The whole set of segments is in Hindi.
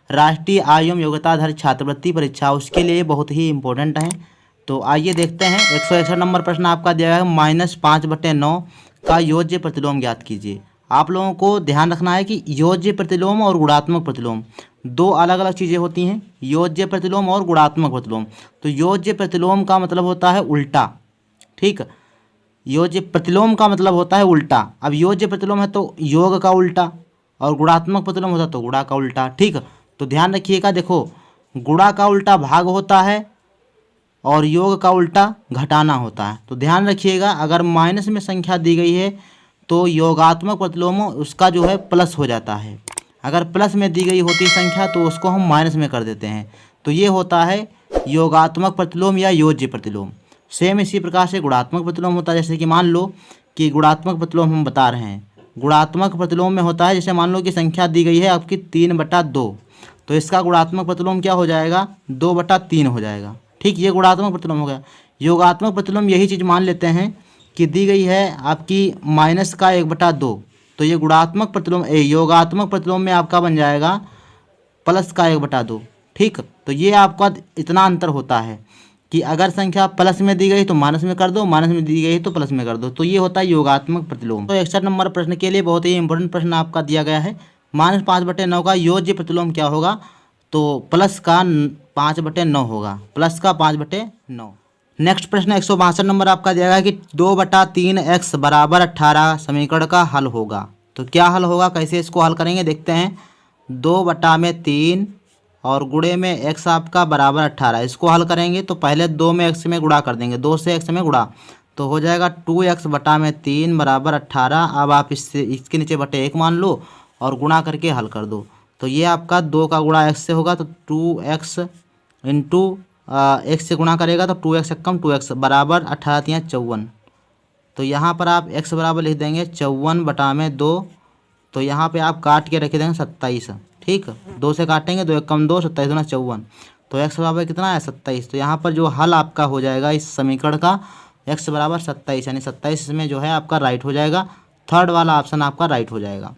राष्ट्रीय आयु योग्यता आधारित छात्रवृत्ति परीक्षा, उसके लिए बहुत ही इंपॉर्टेंट है। तो आइए देखते हैं। 161 नंबर प्रश्न आपका दिया है, -5/9 का योज्य प्रतिलोम ज्ञात कीजिए। आप लोगों को ध्यान रखना है कि योज्य प्रतिलोम और गुणात्मक प्रतिलोम दो अलग अलग चीज़ें होती हैं। योज्य प्रतिलोम और गुणात्मक प्रतिलोम। तो योज्य प्रतिलोम का मतलब होता है उल्टा, ठीक। योज्य प्रतिलोम का मतलब होता है उल्टा। अब योज्य प्रतिलोम है तो योग का उल्टा, और गुणात्मक प्रतिलोम होता है तो गुणा का उल्टा, ठीक। तो ध्यान रखिएगा, देखो गुणा का उल्टा भाग होता है और योग का उल्टा घटाना होता है। तो ध्यान रखिएगा, अगर माइनस में संख्या दी गई है तो योगात्मक प्रतिलोम उसका जो है प्लस हो जाता है। अगर प्लस में दी गई होती संख्या तो उसको हम माइनस में कर देते हैं। तो ये होता है योगात्मक प्रतिलोम या योज्य प्रतिलोम। सेम इसी प्रकार से गुणात्मक प्रतिलोम होता है। जैसे कि मान लो कि गुणात्मक प्रतिलोम हम बता रहे हैं, गुणात्मक प्रतिलोम में होता है, जैसे मान लो कि संख्या दी गई है आपकी 3/2, तो इसका गुणात्मक प्रतिलोम क्या हो जाएगा, 2/3 हो जाएगा, ठीक। ये गुणात्मक प्रतिलोम हो गया। योगात्मक प्रतिलोम यही चीज़ मान लेते हैं कि दी गई है आपकी माइनस का 1/2, तो ये गुणात्मक प्रतिलोम योगात्मक प्रतिलोम में आपका बन जाएगा प्लस का 1/2, ठीक। तो ये आपका इतना अंतर होता है कि अगर संख्या प्लस में दी गई तो माइनस में कर दो, माइनस में दी गई तो प्लस में कर दो। तो ये होता है योगात्मक प्रतिलोम। तो 61 नंबर प्रश्न के लिए बहुत ही इंपॉर्टेंट प्रश्न आपका दिया गया है, -5/9 का योज्य प्रतिलोम क्या होगा, तो प्लस का 5/9 होगा, प्लस का 5/9। नेक्स्ट प्रश्न 162 नंबर आपका दिया गया है कि 2/3x = 18 समीकरण का हल होगा। तो क्या हल होगा, कैसे इसको हल करेंगे देखते हैं। 2/3 और गुणे में x आपका बराबर 18, इसको हल करेंगे तो पहले 2 में x में गुणा कर देंगे, 2 से x में गुणा, तो हो जाएगा 2x/3 = 18। अब आप इसके नीचे बटे 1 मान लो और गुणा करके हल कर दो। तो ये आपका 2 का गुणा x से होगा, तो 2x इंटू x से गुणा करेगा तो 2x कम 2x बराबर 18 × 54। तो यहाँ पर आप x बराबर लिख देंगे 54/2। तो यहाँ पे आप काट के रख देंगे 27, ठीक। 2 से काटेंगे, 2 × 1 = 2, 27 × 54, तो x बराबर कितना है 27। तो यहाँ पर जो हल आपका हो जाएगा इस समीकरण का, x बराबर 27, यानी 27 में जो है आपका राइट हो जाएगा। थर्ड वाला ऑप्शन आपका राइट हो जाएगा।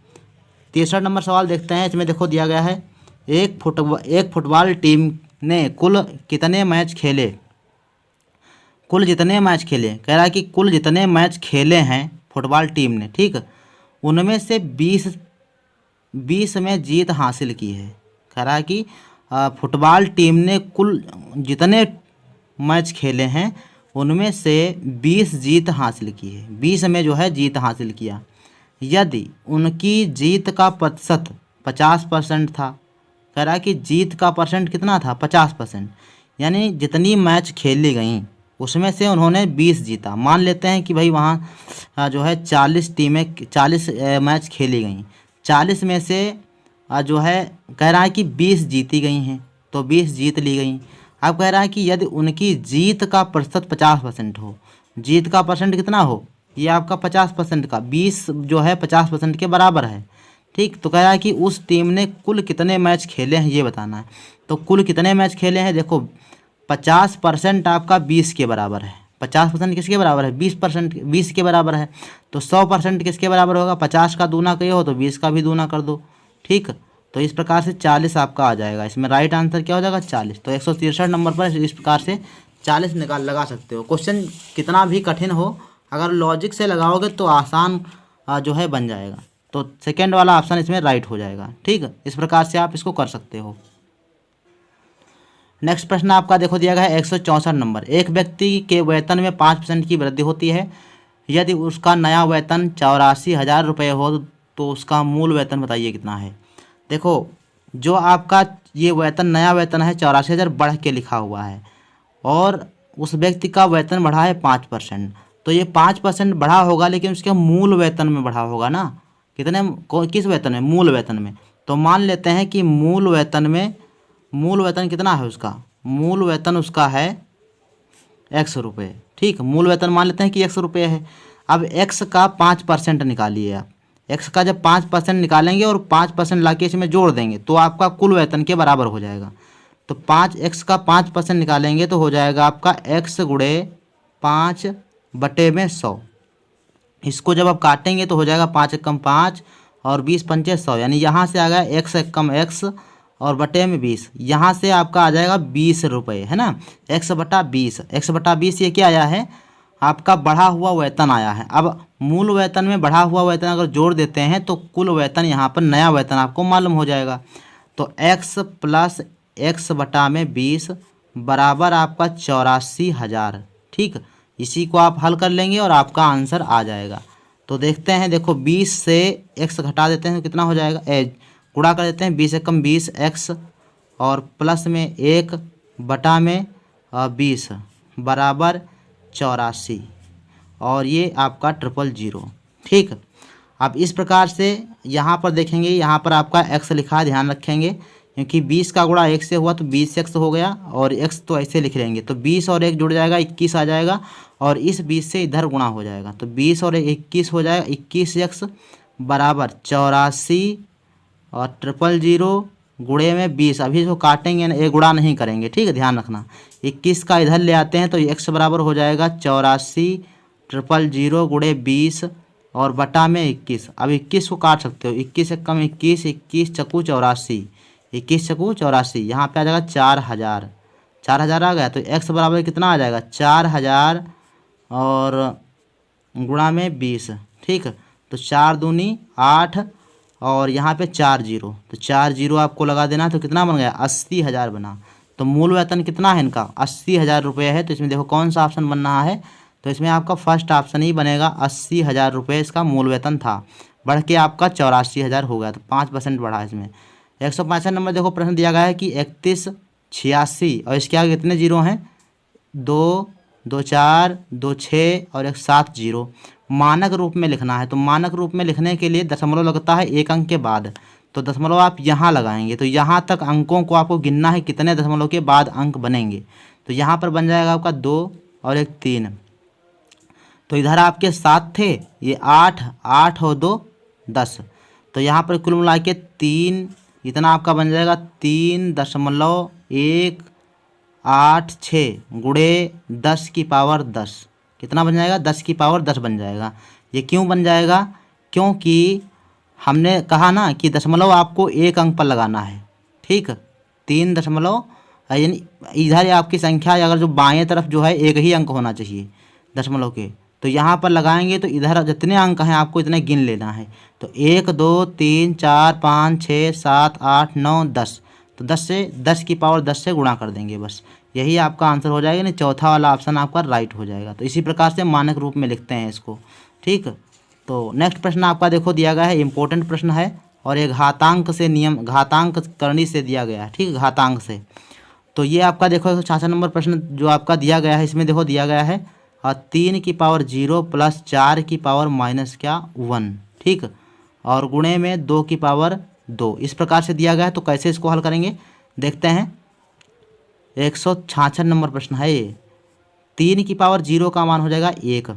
63 नंबर सवाल देखते हैं। इसमें देखो दिया गया है, एक फुटबॉल टीम ने कुल कितने मैच खेले, कुल जितने मैच खेले, कह रहा है कि कुल जितने मैच खेले हैं फुटबॉल टीम ने, ठीक, उनमें से 20 में जीत हासिल की है। कह रहा है कि फुटबॉल टीम ने कुल जितने मैच खेले हैं उनमें से 20 जीत हासिल की है, 20 में जो है जीत हासिल किया। यदि उनकी जीत का प्रतिशत 50% था, कह रहा है कि जीत का परसेंट कितना था 50%, यानी जितनी मैच खेली गई उसमें से उन्होंने 20 जीता। मान लेते हैं कि भाई वहाँ जो है 40 मैच खेली गई, 40 में से जो है कह रहा है कि 20 जीती गई हैं, तो 20 जीत ली गई। अब कह रहा है कि यदि उनकी जीत का प्रतिशत 50% हो, जीत का परसेंट कितना हो, ये आपका 50% का 20 जो है 50% के बराबर है, ठीक। तो कह रहा है कि उस टीम ने कुल कितने मैच खेले हैं ये बताना है। तो कुल कितने मैच खेले हैं, देखो 50% आपका 20 के बराबर है, 50% किसके बराबर है 20%, 20 के बराबर है। तो 100% किसके बराबर होगा, 50 का दूना किए हो तो 20 का भी दूना कर दो, ठीक। तो इस प्रकार से 40 आपका आ जाएगा। इसमें राइट आंसर क्या हो जाएगा 40। तो 163 नंबर पर इस प्रकार से 40 लगा सकते हो। क्वेश्चन कितना भी कठिन हो, अगर लॉजिक से लगाओगे तो आसान जो है बन जाएगा। तो सेकेंड वाला ऑप्शन इसमें राइट हो जाएगा, ठीक। इस प्रकार से आप इसको कर सकते हो। नेक्स्ट प्रश्न आपका देखो दिया गया है 164 नंबर। एक व्यक्ति के वेतन में 5% की वृद्धि होती है। यदि उसका नया वेतन 84,000 रुपये हो तो उसका मूल वेतन बताइए कितना है। देखो जो आपका ये वेतन नया वेतन है 84,000 बढ़ के लिखा हुआ है, और उस व्यक्ति का वेतन बढ़ा है 5%, तो ये 5% बढ़ा होगा लेकिन उसके मूल वेतन में बढ़ा होगा ना। किस वेतन में, मूल वेतन में। तो मान लेते हैं कि मूल वेतन कितना है उसका, मूल वेतन उसका है 100 रुपये, ठीक। मूल वेतन मान लेते हैं कि 100 रुपये है। अब x का 5% निकालिए आप, x का जब 5% निकालेंगे और 5% लाके इसमें जोड़ देंगे तो आपका कुल वेतन के बराबर हो जाएगा। तो 5x का 5% निकालेंगे तो हो जाएगा आपका x गुणे 5/100। इसको जब आप काटेंगे तो हो जाएगा 5 × 5 और 20 × 5 = 100, यानी यहाँ से आ गया x × x और बटे में 20, यहाँ से आपका आ जाएगा 20 रुपये, है ना। 100/20, 100/20 ये क्या आया है, आपका बढ़ा हुआ वेतन आया है। अब मूल वेतन में बढ़ा हुआ वेतन अगर जोड़ देते हैं तो कुल वेतन यहाँ पर नया वेतन आपको मालूम हो जाएगा। तो x + x/20 बराबर आपका 84,000। ठीक, इसी को आप हल कर लेंगे और आपका आंसर आ जाएगा। तो देखते हैं, देखो 20 से x घटा देते हैं तो कितना हो जाएगा, गुणा कर देते हैं, 20 × 20 x और प्लस में 1/20 बराबर 84 और ये आपका 000। ठीक, अब इस प्रकार से यहाँ पर देखेंगे, यहाँ पर आपका x लिखा है, ध्यान रखेंगे क्योंकि 20 का गुणा 1 से हुआ तो 20x हो गया और x तो ऐसे लिख लेंगे तो 20 और 1 जुड़ जाएगा 21 आ जाएगा और इस 20 से इधर गुणा हो जाएगा तो 20 और 21 हो जाएगा 21x बराबर 84 और 000 गुणे में 20। अभी जो काटेंगे ना, ये गुणा नहीं करेंगे, ठीक है, ध्यान रखना। 21 का इधर ले आते हैं तो x बराबर हो जाएगा 84 000 गुणे 20 और बटा में 21। अब 21 को काट सकते हो, 21 से कम 21, 21 चक्कू 84, 21 चक्कू 84, यहाँ पे आ जाएगा 4000, 4000 आ गया तो x बराबर कितना आ जाएगा 4000 और गुणा में 20। ठीक, तो 4 दूनी 8 और यहाँ पे 4 0, तो 4 0 आपको लगा देना तो कितना बन गया 80,000 बना। तो मूल वेतन कितना है इनका 80,000 रुपये है। तो इसमें देखो कौन सा ऑप्शन बन रहा है, तो इसमें आपका फर्स्ट ऑप्शन ही बनेगा, 80,000 रुपये इसका मूल वेतन था, बढ़ के आपका 84,000 हो गया, तो 5% बढ़ा इसमें। 165 नंबर देखो प्रश्न दिया गया है कि 3186 और इसके आगे कितने जीरो हैं, 2 2 4 2 6 और 1 7 0 मानक रूप में लिखना है। तो मानक रूप में लिखने के लिए दशमलव लगता है एक अंक के बाद, तो दशमलव आप यहाँ लगाएंगे तो यहाँ तक अंकों को आपको गिनना है कितने दशमलव के बाद अंक बनेंगे। तो यहाँ पर बन जाएगा आपका 2 और 1 3, तो इधर आपके 7 थे, ये 8 8 और 2 10, तो यहाँ पर कुल मिला के 3 इतना आपका बन जाएगा 3.186 गुणे 10 की पावर 10, कितना बन जाएगा 10 की पावर 10 बन जाएगा। ये क्यों बन जाएगा, क्योंकि हमने कहा ना कि दशमलव आपको एक अंक पर लगाना है। ठीक, 3 दशमलव यानी इधर आपकी संख्या अगर जो बाएं तरफ जो है एक ही अंक होना चाहिए दशमलव के, तो यहाँ पर लगाएंगे तो इधर जितने अंक हैं आपको इतने गिन लेना है। तो 1 2 3 4 5 6 7 8 9 10, तो 10 से 10 की पावर 10 से गुणा कर देंगे, बस यही आपका आंसर हो जाएगा। नहीं, चौथा वाला ऑप्शन आपका राइट हो जाएगा। तो इसी प्रकार से मानक रूप में लिखते हैं इसको। ठीक, तो नेक्स्ट प्रश्न आपका देखो दिया गया है, इंपॉर्टेंट प्रश्न है और ये घातांक से नियम घातांक करनी से दिया गया है। ठीक, घातांक से। तो ये आपका देखो 166 नंबर प्रश्न जो आपका दिया गया है, इसमें देखो दिया गया है 3 की पावर 0 प्लस 4 की पावर माइनस क्या 1। ठीक, और गुणे में 2 की पावर 2, इस प्रकार से दिया गया है। तो कैसे इसको हल करेंगे देखते हैं। 166 नंबर प्रश्न है ये। 3 की पावर 0 का मान हो जाएगा 1।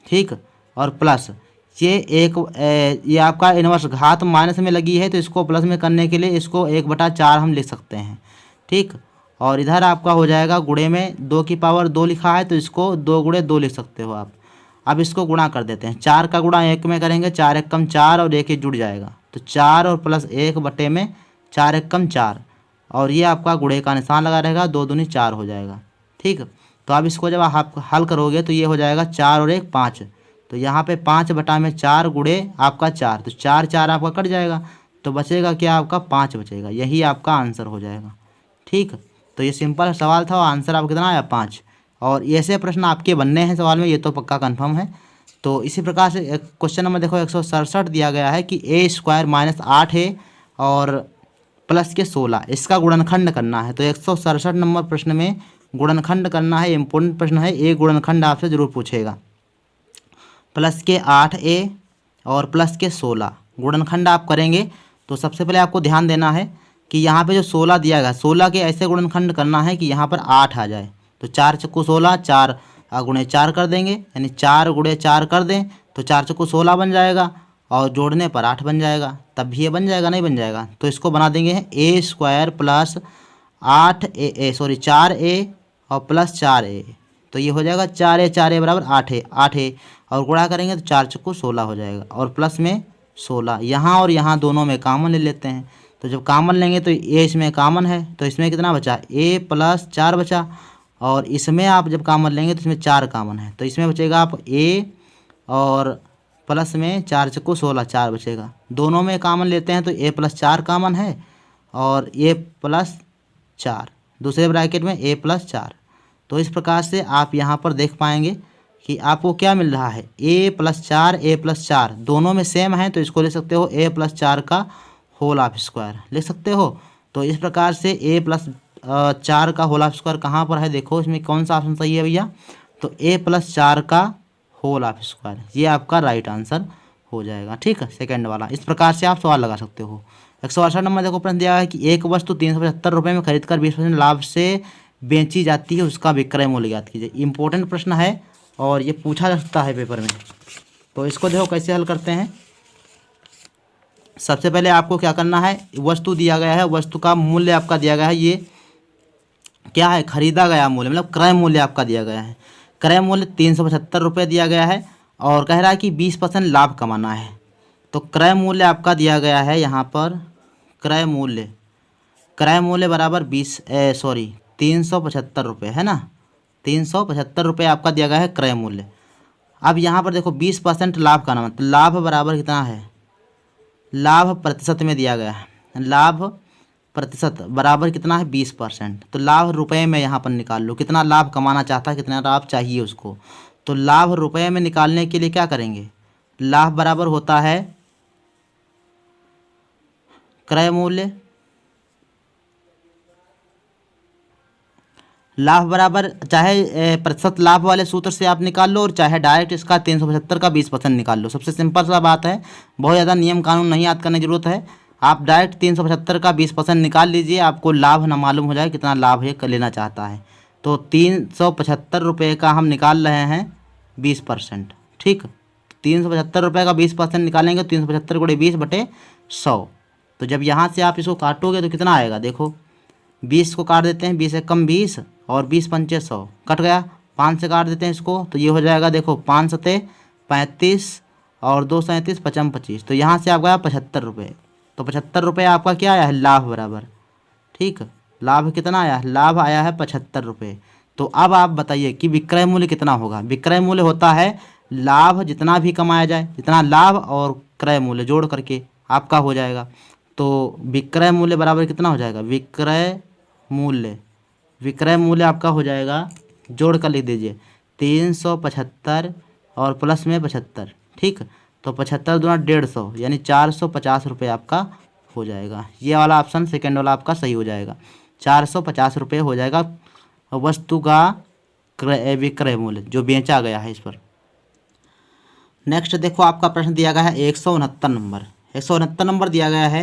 ठीक, और प्लस ये आपका इनवर्स घात माइनस में लगी है तो इसको प्लस में करने के लिए इसको 1/4 हम लिख सकते हैं। ठीक, और इधर आपका हो जाएगा गुणे में 2 की पावर 2 लिखा है तो इसको 2 गुणे 2 लिख सकते हो आप। अब इसको गुणा कर देते हैं, 4 का गुणा 1 में करेंगे, 4 1 कम 4 और 1 जुड़ जाएगा तो 4 और प्लस 1 बटे में 4 1 कम 4 और ये आपका गुणे का निशान लगा रहेगा, 2 दूनी 4 हो जाएगा। ठीक, तो अब इसको जब आप हल करोगे तो ये हो जाएगा 4 और 1 5, तो यहाँ पे 5/4 गुणे आपका 4, तो 4 4 आपका कट जाएगा तो बचेगा क्या आपका 5 बचेगा, यही आपका आंसर हो जाएगा। ठीक, तो ये सिंपल सवाल था और आंसर आपका कितना आया 5। और ऐसे प्रश्न आपके बनने हैं सवाल में, ये तो पक्का कंफर्म है। तो इसी प्रकार से क्वेश्चन नंबर देखो 167 दिया गया है कि a² माइनस 8 है और प्लस के 16, इसका गुणनखंड करना है। तो 167 नंबर प्रश्न में गुणनखंड करना है, इंपॉर्टेंट प्रश्न है, एक गुणनखंड आपसे ज़रूर पूछेगा। प्लस के 8a और प्लस के 16 गुणनखंड आप करेंगे तो सबसे पहले आपको ध्यान देना है कि यहाँ पे जो 16 दिया गया, 16 के ऐसे गुणनखंड करना है कि यहाँ पर 8 आ जाए। तो 4 चक्कू 16, 4 गुणे 4 कर देंगे, यानी 4 गुणे 4 कर दें तो 4 चक्कू 16 बन जाएगा और जोड़ने पर 8 बन जाएगा, तब भी ये बन जाएगा, नहीं बन जाएगा तो इसको बना देंगे a² प्लस 4a और प्लस 4a, तो ये हो जाएगा 4a बराबर 8a और गुणा करेंगे तो 4 चक्कू 16 हो जाएगा और प्लस में 16, यहाँ और यहाँ दोनों में कॉमन ले लेते हैं तो जब कॉमन लेंगे तो ए इसमें कॉमन है, तो इसमें कितना बचा, ए प्लस 4 बचा। और इसमें आप जब कॉमन लेंगे तो इसमें 4 कॉमन है, तो इसमें बचेगा आप ए और प्लस में 4 चक्कू 16, 4 बचेगा। दोनों में कॉमन लेते हैं तो ए प्लस 4 कॉमन है और ए प्लस 4, दूसरे ब्रैकेट में ए प्लस 4। तो इस प्रकार से आप यहाँ पर देख पाएंगे कि आपको क्या मिल रहा है, ए प्लस 4, ए प्लस 4 दोनों में सेम है, तो इसको ले सकते हो ए प्लस 4 का होल ऑफ स्क्वायर लिख सकते हो। तो इस प्रकार से ए प्लस 4 का होल ऑफ स्क्वायर कहाँ पर है, देखो इसमें कौन सा ऑप्शन सही है भैया, तो ए प्लस 4 का होल ऑफ स्क्वायर, ये आपका राइट आंसर हो जाएगा। ठीक है, सेकेंड वाला। इस प्रकार से आप सवाल लगा सकते हो। 168 नंबर देखो प्रश्न दिया है कि एक वस्तु 375 रुपये में खरीदकर 20% लाभ से बेची जाती है, उसका विक्रय मूल्य ज्ञात कीजिए। इंपॉर्टेंट प्रश्न है और ये पूछा जा सकता है पेपर में। तो इसको देखो कैसे हल करते हैं। सबसे पहले आपको क्या करना है, वस्तु दिया गया है, वस्तु का मूल्य आपका दिया गया है, ये क्या है, खरीदा गया मूल्य, मतलब क्रय मूल्य आपका दिया गया है। क्रय मूल्य 375 रुपये दिया गया है और कह रहा है कि 20% लाभ कमाना है। तो क्रय मूल्य आपका दिया गया है यहाँ पर, क्रय मूल्य बराबर 375 रुपये है ना, 375 रुपये आपका दिया गया है क्रय मूल्य। अब यहाँ पर देखो 20% लाभ का नाम, तो लाभ बराबर कितना है, लाभ प्रतिशत में दिया गया है, लाभ प्रतिशत बराबर कितना है 20%। तो लाभ रुपए में यहाँ पर निकाल लो, कितना लाभ कमाना चाहता है, कितना लाभ चाहिए उसको। तो लाभ रुपए में निकालने के लिए क्या करेंगे, लाभ बराबर होता है क्रय मूल्य, लाभ बराबर चाहे प्रतिशत लाभ वाले सूत्र से आप निकाल लो और चाहे डायरेक्ट इसका 375 का 20% निकाल लो। सबसे सिंपल सा बात है, बहुत ज़्यादा नियम कानून नहीं याद करने की जरूरत है। आप डायरेक्ट 375 का 20% निकाल लीजिए, आपको लाभ ना मालूम हो जाए कितना लाभ ये लेना चाहता है। तो 375 रुपये का हम निकाल रहे हैं 20%। ठीक, 375 रुपये का 20% निकालेंगे, 375 गुणे 20/100। तो जब यहाँ से आप इसको काटोगे तो कितना आएगा, देखो 20 को काट देते हैं, 20 एक कम 20 और 20 पंचे 100 कट गया। 5 से काट देते हैं इसको, तो ये हो जाएगा देखो 5 सते 35 और 2 37 55 25। तो यहाँ से आप गया 75 रुपये। तो 75 रुपये आपका क्या आया है, लाभ बराबर। ठीक, लाभ कितना आया है, लाभ आया है 75 रुपये। तो अब आप बताइए कि विक्रय मूल्य कितना होगा। विक्रय मूल्य होता है लाभ जितना भी कमाया जाए, जितना लाभ और क्रय मूल्य जोड़ करके आपका हो जाएगा। तो विक्रय मूल्य बराबर कितना हो जाएगा, विक्रय मूल्य आपका हो जाएगा, जोड़ कर लिख दीजिए 375 और प्लस में 75। ठीक, तो 75 दूना 150 यानी 450 रुपये आपका हो जाएगा। ये वाला ऑप्शन सेकेंड वाला आपका सही हो जाएगा, 450 रुपये हो जाएगा वस्तु का विक्रय मूल्य जो बेचा गया है इस पर। नेक्स्ट देखो आपका प्रश्न दिया गया है 169 नंबर। 169 नंबर दिया गया है,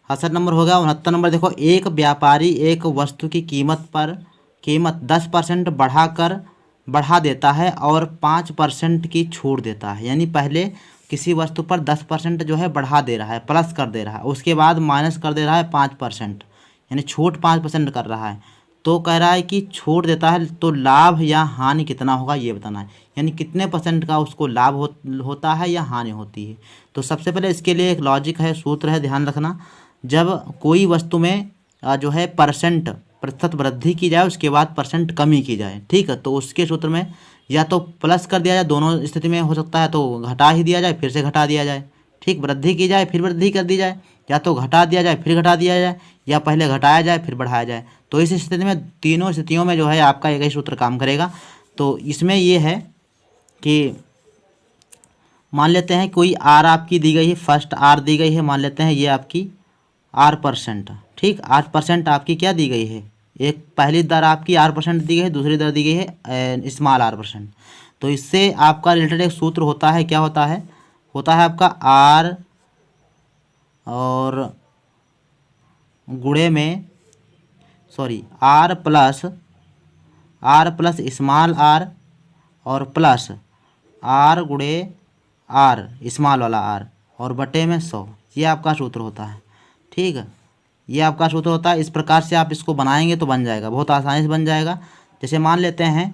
68 नंबर हो गया, 69 नंबर देखो। एक व्यापारी एक वस्तु की कीमत 10% बढ़ा देता है और 5% की छूट देता है। यानी पहले किसी वस्तु पर 10% जो है बढ़ा दे रहा है, प्लस कर दे रहा है, उसके बाद माइनस कर दे रहा है 5%, यानी छूट 5% कर रहा है। तो कह रहा है कि छूट देता है तो लाभ या हानि कितना होगा ये बताना है, यानी कितने % का उसको लाभ होता है या हानि होती है। तो सबसे पहले इसके लिए एक लॉजिक है, सूत्र है, ध्यान रखना। जब कोई वस्तु में जो है प्रतिशत वृद्धि की जाए, उसके बाद % कमी की जाए, ठीक है, तो उसके सूत्र में या तो प्लस कर दिया जाए, दोनों स्थिति में हो सकता है, तो घटा ही दिया जाए फिर से घटा दिया जाए। ठीक, वृद्धि की जाए फिर वृद्धि कर दी जाए, या तो घटा दिया जाए फिर घटा दिया जाए, या पहले घटाया जाए फिर बढ़ाया जाए। तो इस स्थिति में, तीनों स्थितियों में जो है आपका एक ही सूत्र काम करेगा। तो इसमें ये है कि मान लेते हैं कोई आर आपकी दी गई है, फर्स्ट आर दी गई है, मान लेते हैं ये आपकी R%। ठीक, 8% आपकी क्या दी गई है, एक पहली दर आपकी R% दी गई है, दूसरी दर दी गई है स्मॉल R%। तो इससे आपका रिलेटेड एक सूत्र होता है, क्या होता है आपका R और गुणे में R प्लस स्मॉल r और प्लस R गुणे R स्मॉल वाला R और बटे में 100, ये आपका सूत्र होता है। ठीक है, ये आपका सूत्र होता है। इस प्रकार से आप इसको बनाएंगे तो बन जाएगा, बहुत आसानी से बन जाएगा। जैसे मान लेते हैं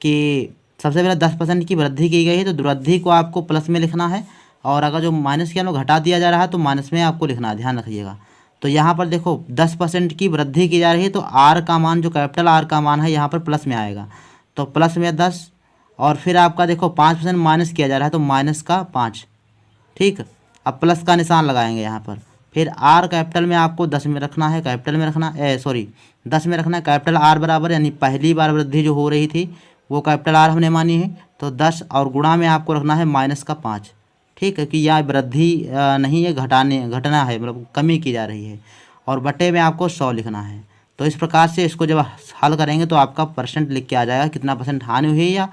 कि सबसे पहले 10% की वृद्धि की गई है, तो वृद्धि को आपको प्लस में लिखना है, और अगर जो माइनस किया घटा दिया जा रहा है तो माइनस में आपको लिखना है, ध्यान रखिएगा। तो यहाँ पर देखो 10% की वृद्धि की जा रही है, तो आर का मान जो कैपिटल आर का मान है यहाँ पर प्लस में आएगा, तो प्लस में 10। और फिर आपका देखो 5% माइनस किया जा रहा है, तो माइनस का 5। ठीक, अब प्लस का निशान लगाएंगे यहाँ पर। फिर आर कैपिटल में आपको 10 में रखना है, कैपिटल में रखना 10 में रखना है। कैपिटल आर बराबर यानी पहली बार वृद्धि जो हो रही थी वो कैपिटल आर हमने मानी है, तो 10 और गुणा में आपको रखना है माइनस का 5। ठीक है, कि यह वृद्धि नहीं है, घटना है, मतलब कमी की जा रही है। और बटे में आपको 100 लिखना है। तो इस प्रकार से इसको जब हल करेंगे तो आपका परसेंट लिख के आ जाएगा, कितना परसेंट हानि हुई या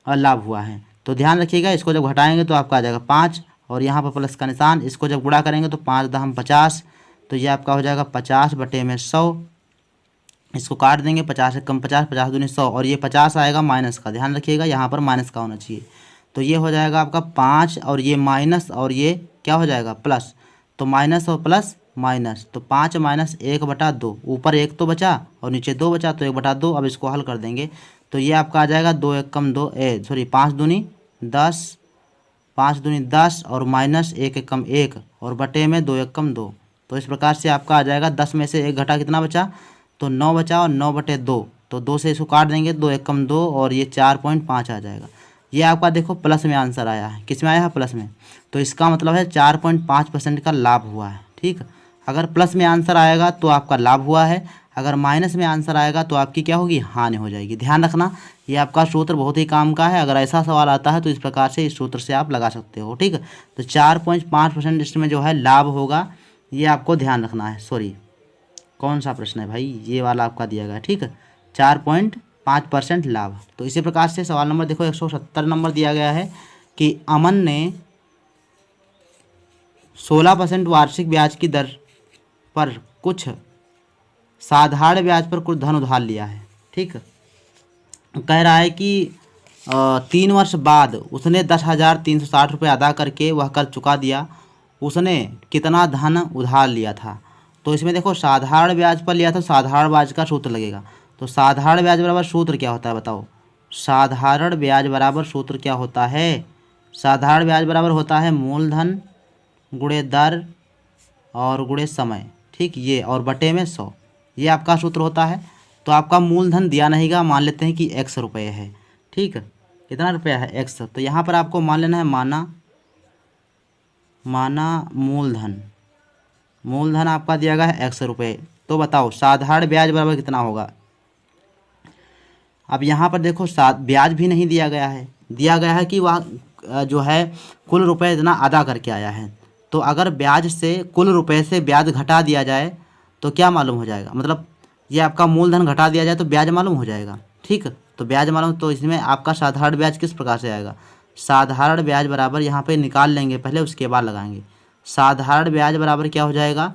लाभ हुआ है। तो ध्यान रखिएगा, इसको जब घटाएंगे तो आपका आ जाएगा 5, और यहाँ पर प्लस का निशान। इसको जब गुणा करेंगे तो 5 दहम 50, तो ये आपका हो जाएगा 50 बटे में 100। इसको काट देंगे, 50 से कम 50, 50 दूनी 100, और ये 50 आएगा माइनस का। ध्यान रखिएगा यहाँ पर माइनस का होना चाहिए। तो ये हो जाएगा आपका 5, और ये माइनस, और ये क्या हो जाएगा प्लस। तो माइनस और प्लस माइनस, तो 5 माइनस 1/2, ऊपर 1 तो बचा और नीचे 2 बचा, तो 1/2। अब इसको हल कर देंगे तो ये आपका आ जाएगा 2 1 कम 2 5 दूनी 10, 5 दूनी 10, और माइनस 1 1 कम 1, और बटे में 2 1 कम 2। तो इस प्रकार से आपका आ जाएगा 10 में से 1 घटा कितना बचा, तो 9 बचा, और 9/2, तो 2 से इसको काट देंगे, 2 1 कम 2, और ये 4.5 आ जाएगा। ये आपका देखो प्लस में आंसर आया है। किस में आया है, प्लस में। तो इसका मतलब है 4.5% का लाभ हुआ है। ठीक, अगर प्लस में आंसर आएगा तो आपका लाभ हुआ है, अगर माइनस में आंसर आएगा तो आपकी क्या होगी, हानि हो जाएगी। ध्यान रखना, ये आपका सूत्र बहुत ही काम का है। अगर ऐसा सवाल आता है तो इस प्रकार से इस सूत्र से आप लगा सकते हो। ठीक, तो 4.5% इसमें जो है लाभ होगा, ये आपको ध्यान रखना है। सॉरी, कौन सा प्रश्न है भाई, ये वाला आपका दिया गया है। ठीक, 4.5% लाभ। तो इसी प्रकार से सवाल नंबर देखो 170 नंबर दिया गया है कि अमन ने 16% वार्षिक ब्याज की दर पर कुछ साधारण ब्याज पर कुछ धन उधार लिया है। ठीक, कह रहा है कि 3 वर्ष बाद उसने 10,360 रुपये अदा करके वह कर चुका दिया। उसने कितना धन उधार लिया था। तो इसमें देखो साधारण ब्याज पर लिया था, साधारण ब्याज का सूत्र लगेगा। तो साधारण ब्याज बराबर सूत्र क्या होता है बताओ। साधारण ब्याज बराबर सूत्र क्या होता है। साधारण ब्याज बराबर होता है मूलधन गुणे दर और गुणे समय। ठीक, ये और बटे में 100, ये आपका सूत्र होता है। तो आपका मूलधन दिया नहीं गा, मान लेते हैं कि x रुपये है। ठीक, कितना रुपया है, x। तो यहाँ पर आपको मान लेना है माना मूलधन आपका दिया गया है x रुपये। तो बताओ साधारण ब्याज बराबर कितना होगा। अब यहाँ पर देखो ब्याज भी नहीं दिया गया है, दिया गया है कि वह जो है कुल रुपए इतना अदा करके आया है। तो अगर ब्याज से कुल रुपए से ब्याज घटा दिया जाए तो क्या मालूम हो जाएगा, मतलब ये आपका मूलधन घटा दिया जाए तो ब्याज मालूम हो जाएगा। ठीक, तो ब्याज मालूम, तो इसमें आपका साधारण ब्याज किस प्रकार से आएगा। साधारण ब्याज बराबर यहाँ पे निकाल लेंगे पहले, उसके बाद लगाएंगे। साधारण ब्याज बराबर क्या हो जाएगा,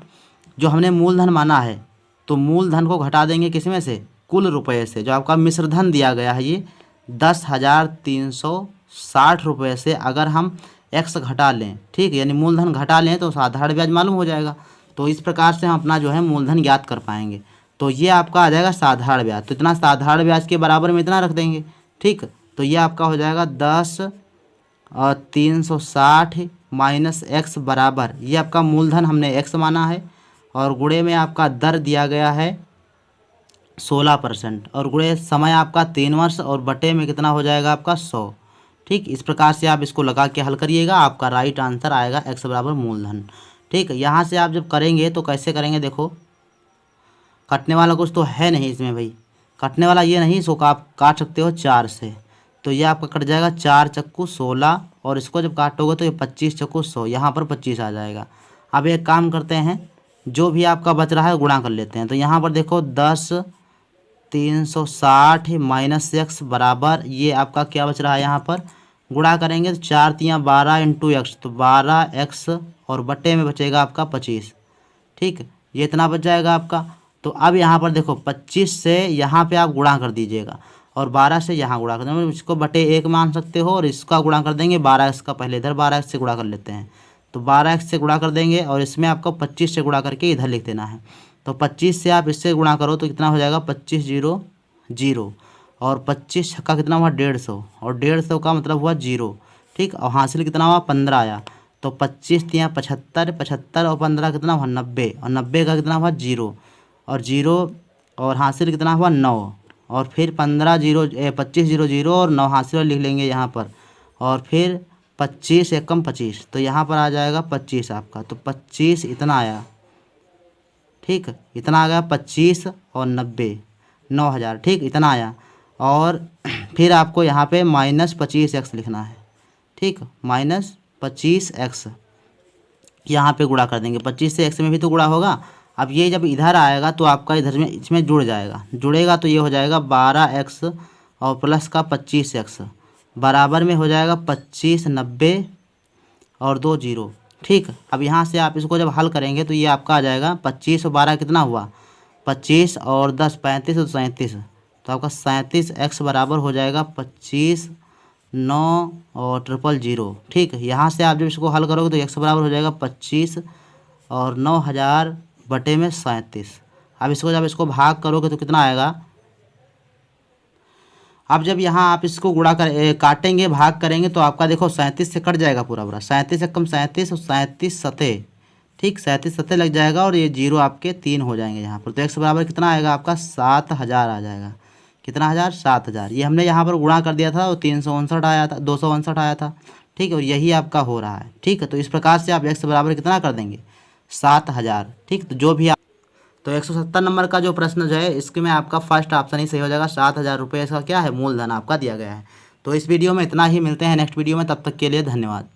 जो हमने मूलधन माना है तो मूलधन को घटा देंगे किसमें से, कुल रुपये से। जो आपका मिश्र धन दिया गया है ये 10,360 रुपये से अगर हम x घटा लें, ठीक, यानी मूलधन घटा लें तो साधारण ब्याज मालूम हो जाएगा। तो इस प्रकार से हम अपना जो है मूलधन ज्ञात कर पाएंगे। तो ये आपका आ जाएगा साधारण ब्याज। तो इतना साधारण ब्याज के बराबर में इतना रख देंगे। ठीक, तो ये आपका हो जाएगा 10,360 माइनस x बराबर, ये आपका मूलधन हमने x माना है, और गुणे में आपका दर दिया गया है 16%, और गुणे समय आपका 3 वर्ष, और बटे में कितना हो जाएगा आपका 100। ठीक, इस प्रकार से आप इसको लगा के हल करिएगा, आपका राइट आंसर आएगा x बराबर मूलधन। ठीक, यहाँ से आप जब करेंगे तो कैसे करेंगे, देखो कटने वाला कुछ तो है नहीं इसमें भाई, कटने वाला ये नहीं, सो आप काट सकते हो 4 से। तो ये आपका कट जाएगा 4 चक्कू 16, और इसको जब काटोगे तो ये 25 चक्कू 100, यहाँ पर 25 आ जाएगा। अब एक काम करते हैं, जो भी आपका बच रहा है गुणा कर लेते हैं। तो यहाँ पर देखो 10,360 माइनस x बराबर, ये आपका क्या बच रहा है, यहाँ पर गुणा करेंगे तो 4 तियाँ 12 इंटू x, तो 12x, और बटे में बचेगा आपका 25। ठीक, ये इतना बच जाएगा आपका। तो अब यहाँ पर देखो 25 से यहाँ पे आप गुणा कर दीजिएगा, और 12 से यहाँ गुणा कर देंगे। इसको बटे 1 मान सकते हो, और इसका गुणा कर देंगे 12x का, पहले इधर 12x से गुणा कर लेते हैं। तो 12x से गुणा कर देंगे, और इसमें आपको 25 से गुणा करके इधर लिख देना है। तो 25 से आप इससे गुणा करो तो कितना हो जाएगा, 25 0 0, और 25 का कितना हुआ 150, और 150 का मतलब हुआ 0। ठीक, और हासिल कितना हुआ 15 आया। तो 25 तियाँ 75, 75 और 15 कितना हुआ 90, और 90 का कितना हुआ 0, और 0 और हासिल कितना हुआ 9, और फिर 25 0 0 और 9 हासिल लिख लेंगे यहाँ पर, और फिर 25 एकम 25, तो यहाँ पर आ जाएगा 25 आपका। तो 25 इतना आया, ठीक, इतना आ गया 25 और 90, 9,000, ठीक, इतना आया। और फिर आपको यहाँ पे -25x लिखना है, ठीक, -25x यहाँ पे गुणा कर देंगे, 25 से x में भी तो गुणा होगा। अब ये जब इधर आएगा तो आपका इधर में इसमें जुड़ जाएगा, जुड़ेगा तो ये हो जाएगा 12x और प्लस का 25x बराबर में हो जाएगा 25 90 और 2 0, ठीक। अब यहाँ से आप इसको जब हल करेंगे तो ये आपका आ जाएगा 25 और 12 कितना हुआ 25 और 10 35 और 37, तो आपका 37x बराबर हो जाएगा 25 9 और 000, ठीक। यहाँ से आप जब इसको हल करोगे तो x बराबर हो जाएगा 25 और 9,000 बटे में 37। अब इसको जब इसको भाग करोगे तो कितना आएगा, अब जब यहाँ आप इसको काटेंगे भाग करेंगे तो आपका देखो 37 से कट जाएगा पूरा पूरा, 37 से कम 37 और 37 सतह, ठीक, 37 सतह लग जाएगा और ये 0 आपके 3 हो जाएंगे यहाँ पर। तो x बराबर कितना आएगा आपका 7,000 आ जाएगा, कितना हज़ार 7,000। ये हमने यहाँ पर गुणा कर दिया था और 359 आया था, 259 आया था, ठीक है, और यही आपका हो रहा है, ठीक है। तो इस प्रकार से आप x बराबर कितना कर देंगे 7,000, ठीक। तो जो भी तो 170 नंबर का जो प्रश्न जो है इसके में आपका फर्स्ट ऑप्शन ही सही हो जाएगा, 7,000 रुपये इसका क्या है मूलधन आपका दिया गया है। तो इस वीडियो में इतना ही, मिलते हैं नेक्स्ट वीडियो में, तब तक के लिए धन्यवाद।